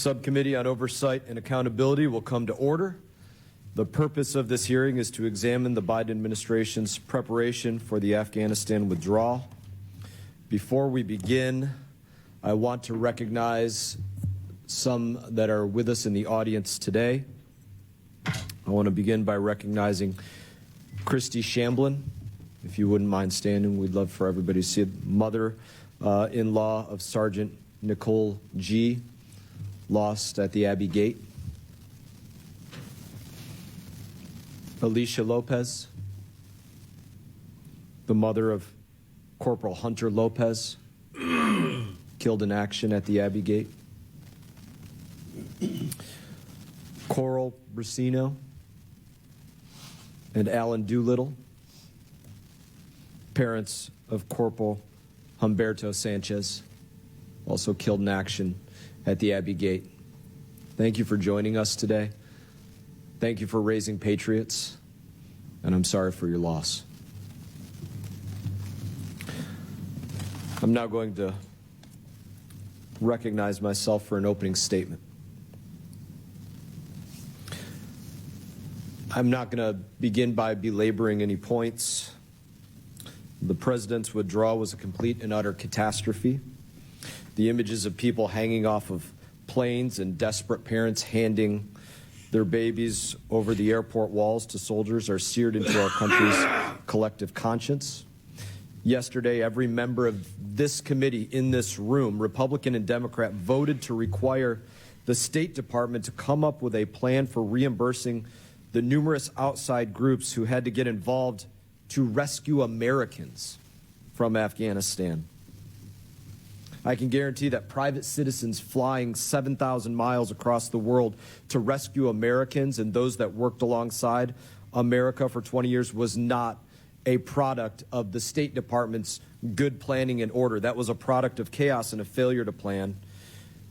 Subcommittee on Oversight and Accountability will come to order. The purpose of this hearing is to examine the Biden administration's preparation for the Afghanistan withdrawal. Before we begin, I want to recognize some that are with us in the audience today. I want to begin by recognizing Christy Shamblin. If you wouldn't mind standing, we'd love for everybody to see it. Mother-in-law of Sergeant Nicole G., lost at the Abbey Gate. Alicia Lopez, the mother of Corporal Hunter Lopez, killed in action at the Abbey Gate. Coral Brasino and Alan Doolittle, parents of Corporal Humberto Sanchez, also killed in action at the Abbey Gate. Thank you for joining us today. Thank you for raising patriots, and I'm sorry for your loss. I'm now going to recognize myself for an opening statement. I'm not going to begin by belaboring any points. The president's withdrawal was a complete and utter catastrophe. The images of people hanging off of planes and desperate parents handing their babies over the airport walls to soldiers are seared into our country's collective conscience. Yesterday, every member of this committee in this room, Republican and Democrat, voted to require the State Department to come up with a plan for reimbursing the numerous outside groups who had to get involved to rescue Americans from Afghanistan. I can guarantee that private citizens flying 7,000 miles across the world to rescue Americans and those that worked alongside America for 20 years was not a product of the State Department's good planning and order. That was a product of chaos and a failure to plan.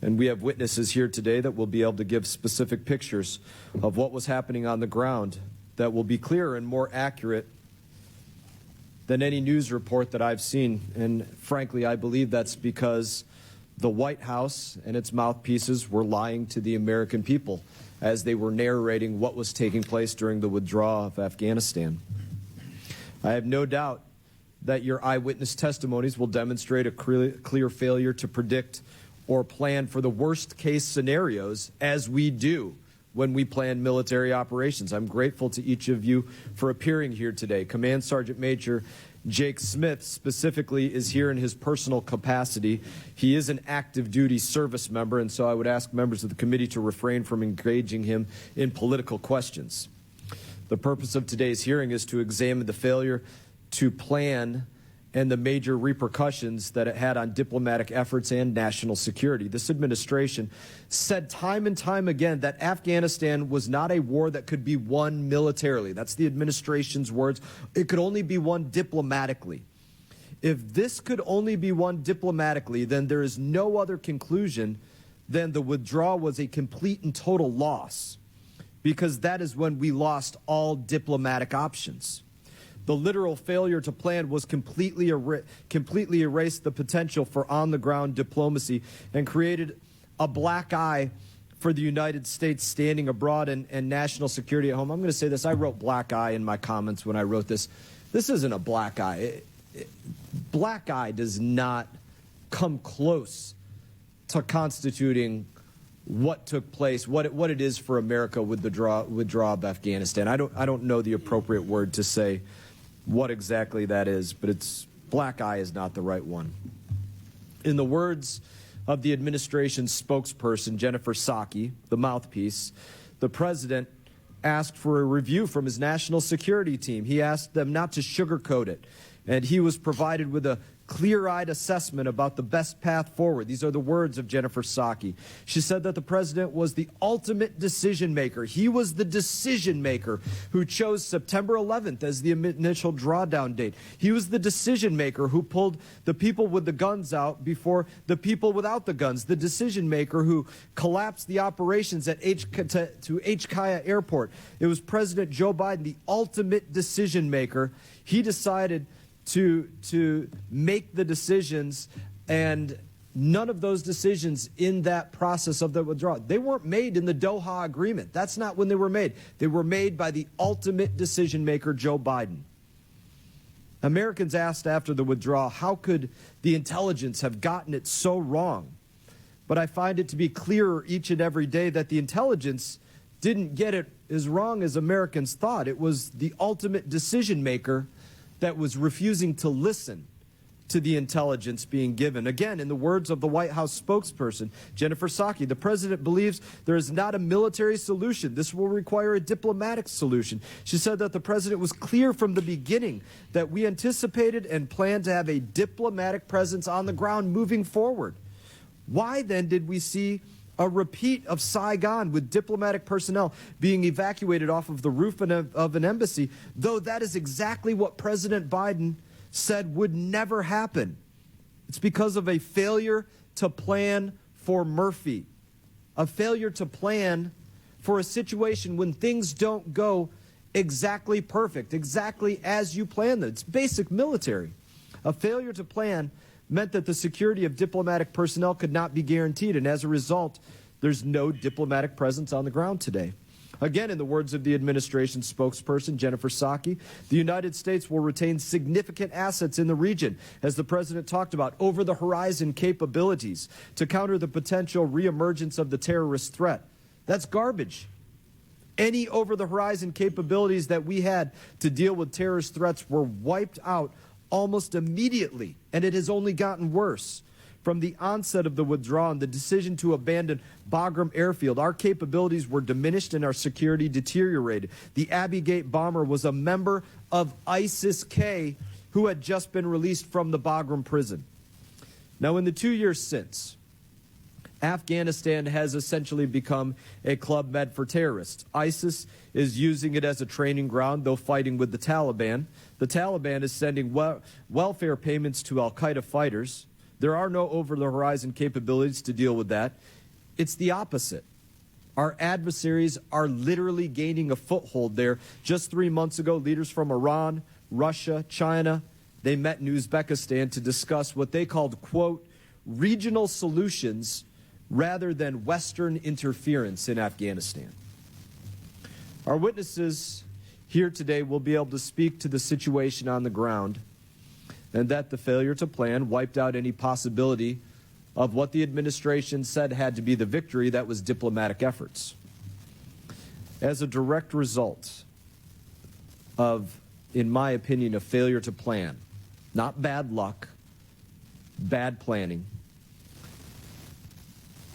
And we have witnesses here today that will be able to give specific pictures of what was happening on the ground that will be clearer and more accurate than any news report that I've seen. And frankly, I believe that's because the White House and its mouthpieces were lying to the American people as they were narrating what was taking place during the withdrawal of Afghanistan. I have no doubt that your eyewitness testimonies will demonstrate a clear failure to predict or plan for the worst case scenarios, as we do when we plan military operations. I'm grateful to each of you for appearing here today. Command Sergeant Major Jake Smith specifically is here in his personal capacity. He is an active duty service member, and so I would ask members of the committee to refrain from engaging him in political questions. The purpose of today's hearing is to examine the failure to plan and the major repercussions that it had on diplomatic efforts and national security. This administration said time and time again that Afghanistan was not a war that could be won militarily. That's the administration's words. It could only be won diplomatically. If this could only be won diplomatically, then there is no other conclusion than the withdrawal was a complete and total loss, because that is when we lost all diplomatic options. The literal failure to plan was completely erased the potential for on-the-ground diplomacy and created a black eye for the United States standing abroad and national security at home. I'm going to say this. I wrote black eye in my comments when I wrote this. This isn't a black eye. Black eye does not come close to constituting what took place, what it is for America with the withdrawal of Afghanistan. I don't know the appropriate word to say what exactly that is, but it's black eye is not the right one. In the words of the administration's spokesperson, Jennifer Psaki, the mouthpiece, the president asked for a review from his national security team. He asked them not to sugarcoat it, and he was provided with a clear-eyed assessment about the best path forward. These are the words of Jennifer Psaki. She said that the president was the ultimate decision maker. He was the decision maker who chose September 11th as the initial drawdown date. He was the decision maker who pulled the people with the guns out before the people without the guns. The decision maker who collapsed the operations at HKIA Airport. It was President Joe Biden, the ultimate decision maker. He decided to make the decisions and None of those decisions in that process of the withdrawal, they weren't made in the Doha Agreement. That's not when they were made. They were made by the ultimate decision maker, Joe Biden. Americans asked after the withdrawal, how could the intelligence have gotten it so wrong? But I find it to be clearer each and every day that the intelligence didn't get it as wrong as Americans thought. It was the ultimate decision maker that was refusing to listen to the intelligence being given. Again, in the words of the White House spokesperson, Jennifer Psaki, the president believes there is not a military solution. This will require a diplomatic solution. She said that the president was clear from the beginning that we anticipated and planned to have a diplomatic presence on the ground moving forward. Why then did we see a repeat of Saigon with diplomatic personnel being evacuated off of the roof of an embassy, though that is exactly what President Biden said would never happen? It's because of a failure to plan for Murphy, a failure to plan for a situation when things don't go exactly perfect, exactly as you planned them. It's basic military. A failure to plan meant that the security of diplomatic personnel could not be guaranteed, and as a result, there's no diplomatic presence on the ground today. Again, in the words of the administration spokesperson, Jennifer Psaki, the United States will retain significant assets in the region, as the president talked about, over-the-horizon capabilities to counter the potential reemergence of the terrorist threat. That's garbage. Any over-the-horizon capabilities that we had to deal with terrorist threats were wiped out almost immediately, and it has only gotten worse. From the onset of the withdrawal and the decision to abandon Bagram Airfield, our capabilities were diminished and our security deteriorated. The Abbey Gate bomber was a member of ISIS-K who had just been released from the Bagram prison. Now, in the 2 years since, Afghanistan has essentially become a club med for terrorists. ISIS is using it as a training ground, though fighting with the Taliban. The Taliban is sending welfare payments to al-Qaeda fighters. There are no over-the-horizon capabilities to deal with that. It's the opposite. Our adversaries are literally gaining a foothold there. Just 3 months ago, leaders from Iran, Russia, China, they met in Uzbekistan to discuss what they called, quote, regional solutions rather than Western interference in Afghanistan. Our witnesses here today will be able to speak to the situation on the ground, and that the failure to plan wiped out any possibility of what the administration said had to be the victory, that was diplomatic efforts. As a direct result of, in my opinion, a failure to plan, not bad luck, bad planning,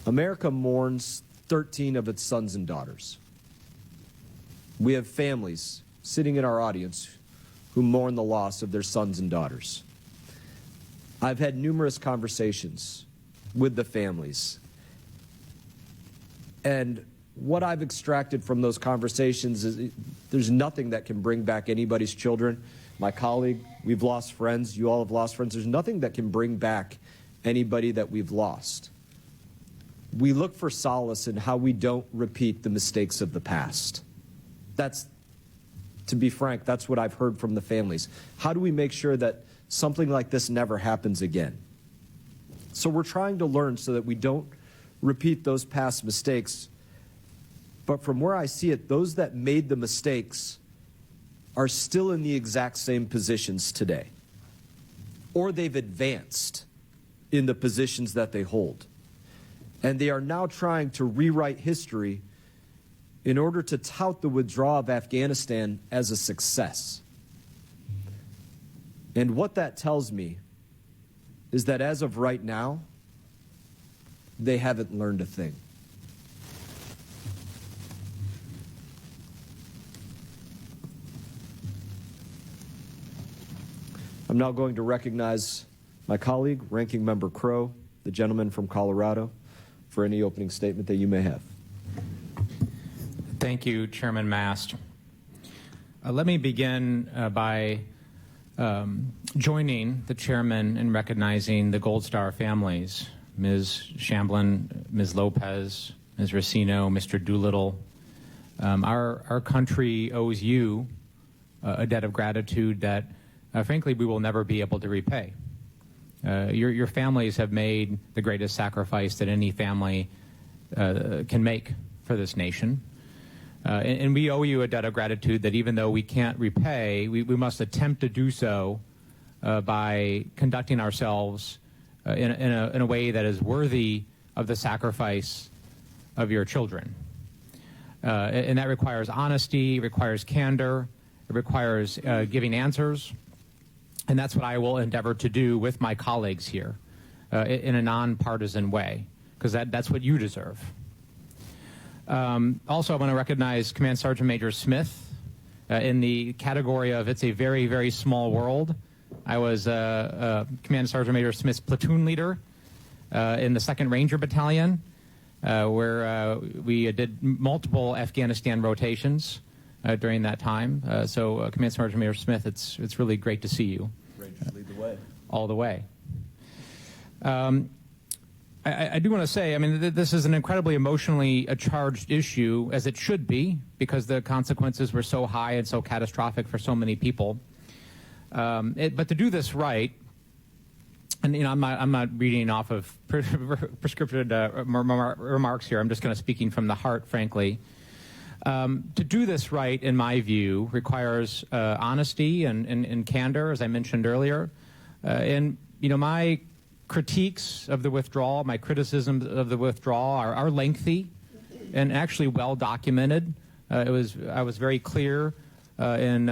America mourns 13 of its sons and daughters. We have families sitting in our audience who mourn the loss of their sons and daughters. I've had numerous conversations with the families, and what I've extracted from those conversations is there's nothing that can bring back anybody's children. My colleague, we've lost friends, you all have lost friends. There's nothing that can bring back anybody that we've lost. We look for solace in how we don't repeat the mistakes of the past. That's, to be frank, that's what I've heard from the families. How do we make sure that something like this never happens again? So we're trying to learn so that we don't repeat those past mistakes. But from where I see it, those that made the mistakes are still in the exact same positions today. Or they've advanced in the positions that they hold. And they are now trying to rewrite history in order to tout the withdrawal of Afghanistan as a success. And what that tells me is that as of right now, they haven't learned a thing. I'm now going to recognize my colleague, Ranking Member Crow, the gentleman from Colorado, for any opening statement that you may have. Thank you, Chairman Mast. Let me begin by joining the chairman in recognizing the Gold Star families, Ms. Shamblin, Ms. Lopez, Ms. Racino, Mr. Doolittle. Our country owes you a debt of gratitude that, frankly, we will never be able to repay. Your families have made the greatest sacrifice that any family can make for this nation. And we owe you a debt of gratitude that even though we can't repay, we must attempt to do so by conducting ourselves in a way that is worthy of the sacrifice of your children. And that requires honesty, it requires candor, it requires giving answers. And that's what I will endeavor to do with my colleagues here in a nonpartisan way, because that's what you deserve. Also, I want to recognize Command Sergeant Major Smith in the category of it's a very, very small world. I was Command Sergeant Major Smith's platoon leader in the 2nd Ranger Battalion, where we did multiple Afghanistan rotations during that time. So, Command Sergeant Major Smith, it's really great to see you. Rangers lead the way. All the way. I do want to say, I mean, this is an incredibly emotionally charged issue, as it should be, because the consequences were so high and so catastrophic for so many people. But to do this right, and you know, I'm not reading off of prescriptive remarks here. I'm just kind of speaking from the heart, frankly. To do this right, in my view, requires honesty and candor, as I mentioned earlier. And you know, my critiques of the withdrawal, my criticisms of the withdrawal are lengthy and actually well documented. I was very clear in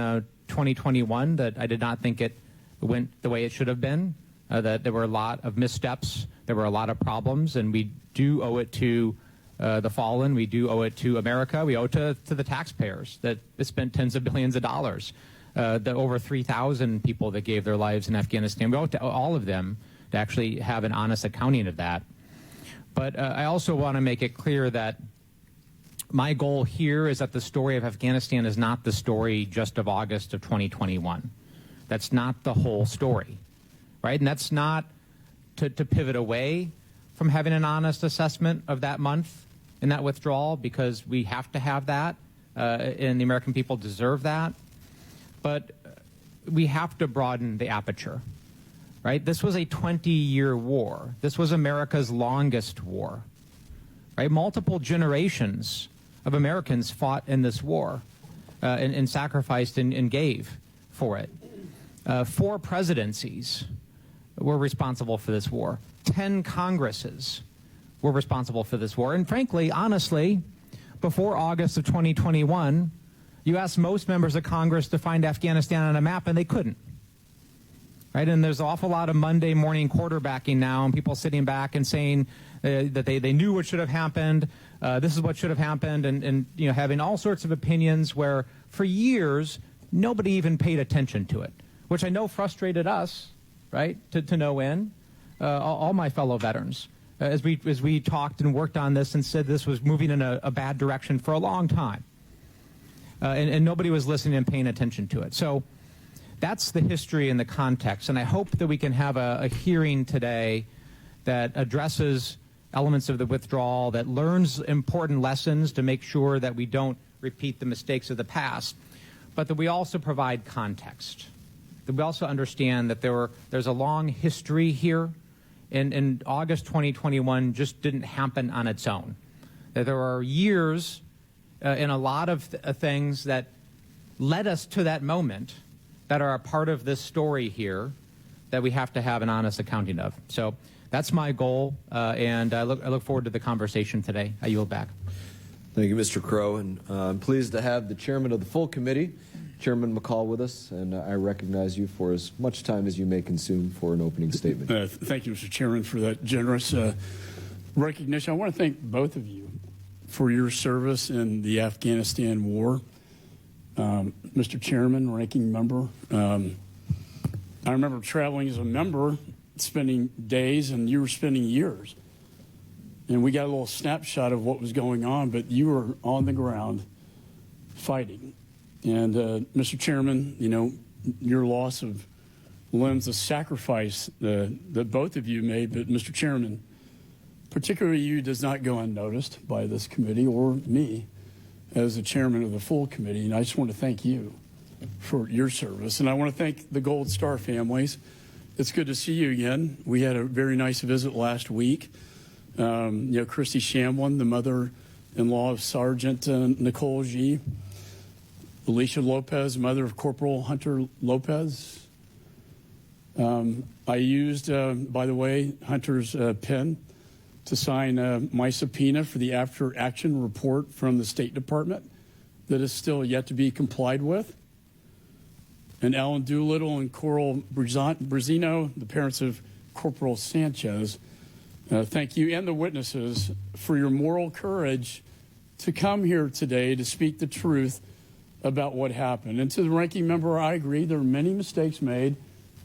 2021 that I did not think it went the way it should have been, that there were a lot of missteps, there were a lot of problems, and we do owe it to the fallen, we do owe it to America, we owe it to the taxpayers that spent tens of billions of dollars, the over 3,000 people that gave their lives in Afghanistan. We owe it to all of them to actually have an honest accounting of that. But I also want to make it clear that my goal here is that the story of Afghanistan is not the story just of August of 2021. That's not the whole story, right? And that's not to pivot away from having an honest assessment of that month and that withdrawal, because we have to have that, and the American people deserve that. But we have to broaden the aperture. Right? This was a 20-year war. This was America's longest war. Right? Multiple generations of Americans fought in this war and sacrificed and gave for it. 4 presidencies were responsible for this war. 10 Congresses were responsible for this war. And frankly, honestly, before August of 2021, you asked most members of Congress to find Afghanistan on a map, and they couldn't. Right? And there's an awful lot of Monday morning quarterbacking now, and people sitting back and saying that they knew what should have happened, this is what should have happened, and you know, having all sorts of opinions where for years nobody even paid attention to it, which I know frustrated us, right, to no end, all my fellow veterans, as we talked and worked on this and said this was moving in a bad direction for a long time, and nobody was listening and paying attention to it. So that's the history and the context, and I hope that we can have a hearing today that addresses elements of the withdrawal, that learns important lessons to make sure that we don't repeat the mistakes of the past, but that we also provide context, that we also understand that there's a long history here, and August 2021 just didn't happen on its own, that there are years and a lot of things that led us to that moment that are a part of this story here that we have to have an honest accounting of. So that's my goal, and I look forward to the conversation today. I yield back. Thank you, Mr. Crow, and I'm pleased to have the chairman of the full committee, Chairman McCall, with us, and I recognize you for as much time as you may consume for an opening statement. Thank you, Mr. Chairman, for that generous recognition. I want to thank both of you for your service in the Afghanistan war. Mr. Chairman, ranking member, I remember traveling as a member, spending days, and you were spending years. And we got a little snapshot of what was going on, but you were on the ground fighting. And Mr. Chairman, you know, your loss of limbs, a sacrifice that both of you made, but Mr. Chairman, particularly you, does not go unnoticed by this committee or me as the chairman of the full committee. And I just want to thank you for your service. And I want to thank the Gold Star families It's good to see you again. We had a very nice visit last week. Christy Shamblin, the mother-in-law of Sergeant Nicole G. Alicia Lopez, mother of Corporal Hunter Lopez. I used, by the way, Hunter's pen to sign my subpoena for the after-action report from the State Department that is still yet to be complied with. And Alan Doolittle and Coral Brazino, the parents of Corporal Sanchez, thank you and the witnesses for your moral courage to come here today to speak the truth about what happened. And to the ranking member, I agree, there were many mistakes made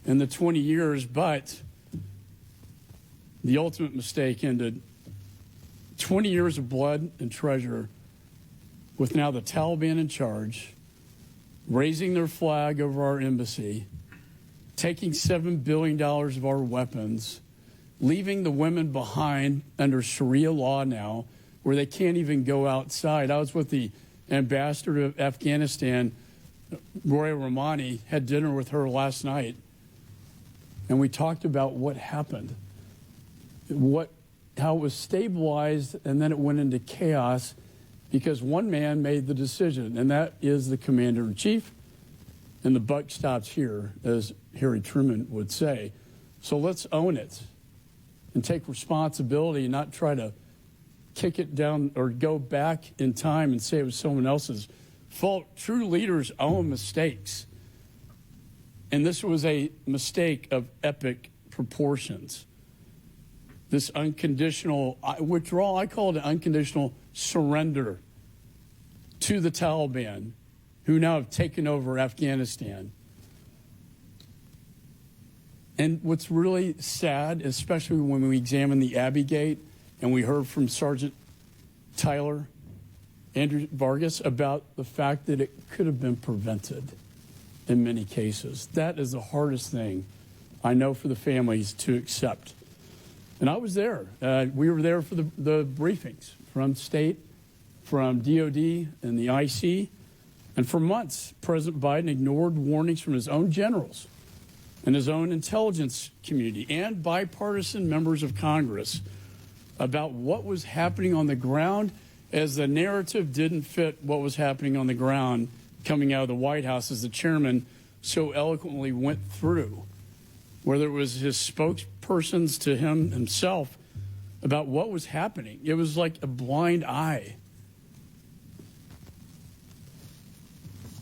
in the 20 years, but the ultimate mistake ended 20 years of blood and treasure with now the Taliban in charge, raising their flag over our embassy, taking $7 billion of our weapons, leaving the women behind under Sharia law now, where they can't even go outside. I was with the ambassador of Afghanistan, Roya Rahmani, had dinner with her last night, and we talked about what happened, how it was stabilized, and then it went into chaos because one man made the decision, and that is the commander-in-chief, and the buck stops here, as Harry Truman would say. So let's own it and take responsibility and not try to kick it down or go back in time and say it was someone else's fault. True leaders own mistakes. And this was a mistake of epic proportions. This unconditional withdrawal, I call it an unconditional surrender to the Taliban, who now have taken over Afghanistan. And what's really sad, especially when we examine the Abbey Gate, and we heard from Sergeant Tyler, Andrew Vargas, about the fact that it could have been prevented in many cases. That is the hardest thing, I know, for the families to accept. And I was there. We were there for the briefings from state, from DOD and the IC. And for months, President Biden ignored warnings from his own generals and his own intelligence community and bipartisan members of Congress about what was happening on the ground, as the narrative didn't fit what was happening on the ground coming out of the White House, as the chairman so eloquently went through, whether it was his spokespersons to him himself about what was happening. It was like a blind eye.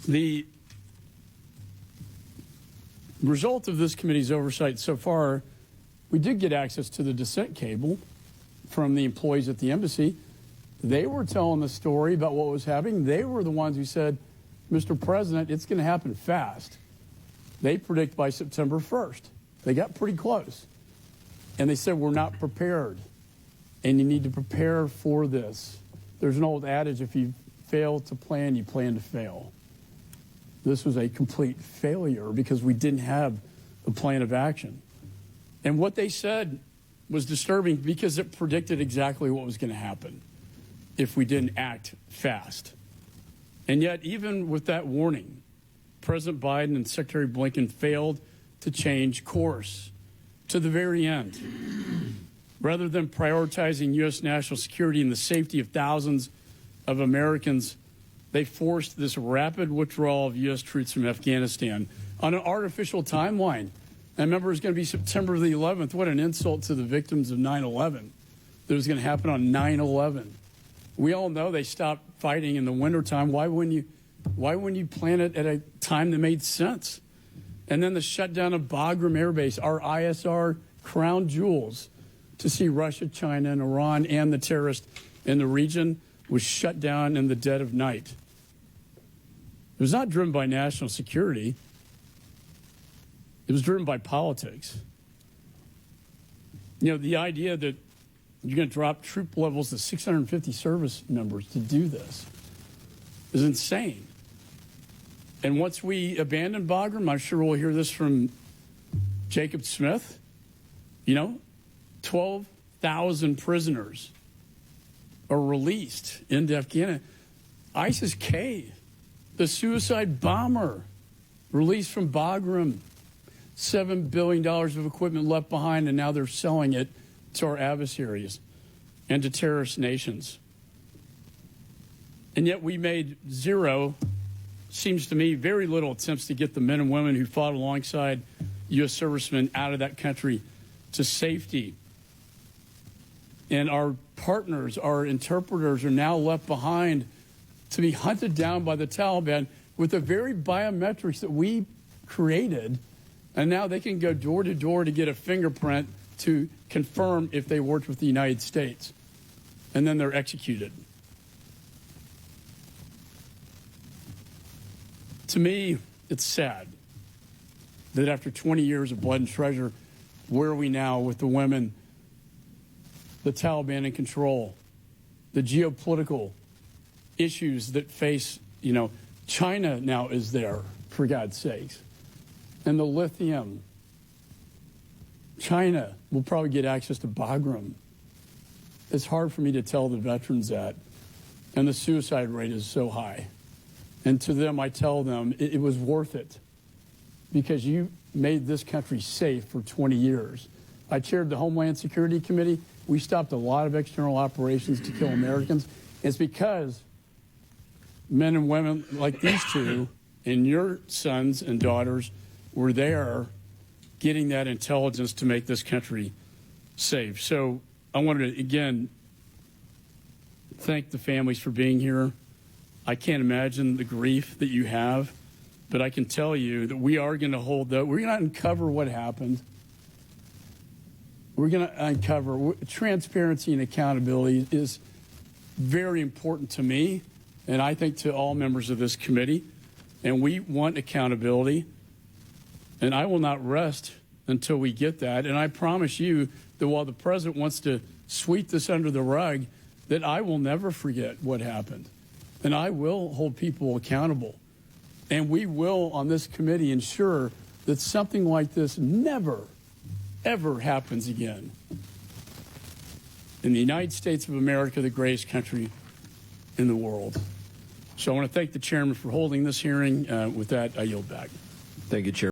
The result of this committee's oversight so far, we did get access to the dissent cable from the employees at the embassy. They were telling the story about what was happening. They were the ones who said, Mr. President, it's going to happen fast. They predict by September 1st. They got pretty close. And they said, we're not prepared. And you need to prepare for this. There's an old adage, if you fail to plan, you plan to fail. This was a complete failure because we didn't have a plan of action. And what they said was disturbing because it predicted exactly what was going to happen if we didn't act fast. And yet, even with that warning, President Biden and Secretary Blinken failed to change course to the very end. Rather than prioritizing U.S. national security and the safety of thousands of Americans, they forced this rapid withdrawal of U.S. troops from Afghanistan on an artificial timeline. I remember it was going to be September the 11th. What an insult to the victims of 9/11. That was going to happen on 9/11. We all know they stopped fighting in the wintertime. Why wouldn't you plan it at a time that made sense? And then the shutdown of Bagram Air Base, our ISR crown jewels, to see Russia, China, and Iran and the terrorists in the region was shut down in the dead of night. It was not driven by national security. It was driven by politics. You know, the idea that you're going to drop troop levels to 650 service members to do this is insane. And once we abandon Bagram, I'm sure we'll hear this from Jacob Smith, 12,000 prisoners are released into Afghanistan. ISIS-K, the suicide bomber, released from Bagram. $7 billion of equipment left behind, and now they're selling it to our adversaries and to terrorist nations. And yet we made zero, seems to me, very little attempts to get the men and women who fought alongside U.S. servicemen out of that country to safety. And our partners, our interpreters, are now left behind to be hunted down by the Taliban with the very biometrics that we created. And now they can go door to door to get a fingerprint to confirm if they worked with the United States. And then they're executed. To me, it's sad that after 20 years of blood and treasure, where are we now with the women, the Taliban in control, the geopolitical issues that face, China now is there, for God's sakes, and the lithium. China will probably get access to Bagram. It's hard for me to tell the veterans that, and the suicide rate is so high. And to them, I tell them it was worth it because you made this country safe for 20 years. I chaired the Homeland Security Committee. We stopped a lot of external operations to kill Americans. It's because men and women like these two and your sons and daughters were there getting that intelligence to make this country safe. So I wanted to, again, thank the families for being here. I can't imagine the grief that you have, but I can tell you that we are going to hold that. We're going to uncover what happened. We're going to uncover transparency and accountability is very important to me, and I think to all members of this committee. And we want accountability, and I will not rest until we get that. And I promise you that while the president wants to sweep this under the rug, that I will never forget what happened. And I will hold people accountable. And we will, on this committee, ensure that something like this never, ever happens again. In the United States of America, the greatest country in the world. So I want to thank the chairman for holding this hearing. With that, I yield back. Thank you, Chair.